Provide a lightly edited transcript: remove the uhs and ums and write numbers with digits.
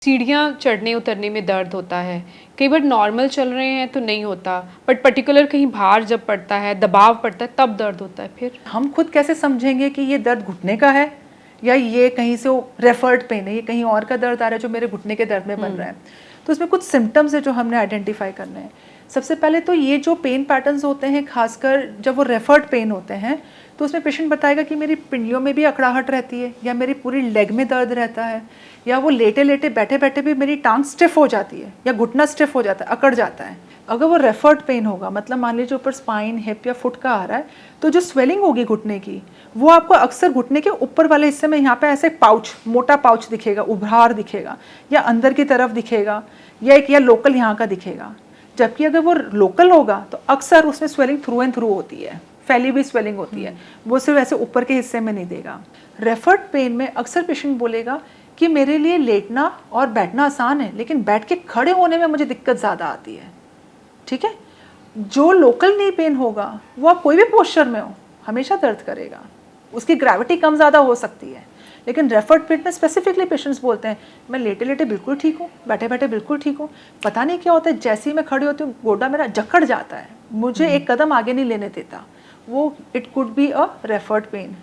सीढ़ियाँ चढ़ने उतरने में दर्द होता है। कई बार नॉर्मल चल रहे हैं तो नहीं होता, बट पर्टिकुलर कहीं भार जब पड़ता है, दबाव पड़ता है तब दर्द होता है फिर। हम खुद कैसे समझेंगे कि ये दर्द घुटने का है या ये कहीं से रेफर्ड पेन है, ये कहीं और का दर्द आ रहा है जो मेरे घुटने के दर्द में बन रहा है। तो इसमें कुछ सिम्टम्स है जो हमने आइडेंटिफाई करने हैं। सबसे पहले तो ये जो पेन पैटर्न्स होते हैं, खासकर जब वो रेफर्ड पेन होते हैं, तो उसमें पेशेंट बताएगा कि मेरी पिंडियों में भी अकड़ाहट रहती है, या मेरी पूरी लेग में दर्द रहता है, या वो लेटे लेटे बैठे बैठे भी मेरी टांग स्टिफ हो जाती है, या घुटना स्टिफ हो जाता है, अकड़ जाता है। अगर वो रेफर्ड पेन होगा, मतलब मान लीजिए ऊपर स्पाइन, हिप या फुट का आ रहा है, तो जो स्वेलिंग होगी घुटने की, वो आपको अक्सर घुटने के ऊपर वाले हिस्से में यहाँ पे ऐसे पाउच, मोटा पाउच दिखेगा, उभार दिखेगा, या अंदर की तरफ दिखेगा, या लोकल यहाँ का दिखेगा। जबकि अगर वो लोकल होगा तो अक्सर उसमें स्वेलिंग थ्रू एंड थ्रू होती है, फैली हुई स्वेलिंग होती है, वो सिर्फ ऐसे ऊपर के हिस्से में नहीं देगा। रेफर्ड पेन में अक्सर पेशेंट बोलेगा कि मेरे लिए लेटना और बैठना आसान है, लेकिन बैठ के खड़े होने में मुझे दिक्कत ज़्यादा आती है। ठीक है, जो लोकल नी पेन होगा वो आप कोई भी पोस्चर में हो हमेशा दर्द करेगा, उसकी ग्रेविटी कम ज़्यादा हो सकती है। लेकिन रेफर्ड पेन में स्पेसिफिकली पेशेंट्स बोलते हैं मैं लेटे लेटे बिल्कुल ठीक हूँ, बैठे बैठे बिल्कुल ठीक हूँ, पता नहीं क्या होता है, जैसे ही मैं खड़ी होती हूँ गोडा मेरा जकड़ जाता है, मुझे एक कदम आगे नहीं लेने देता। वो it could be a referred pain.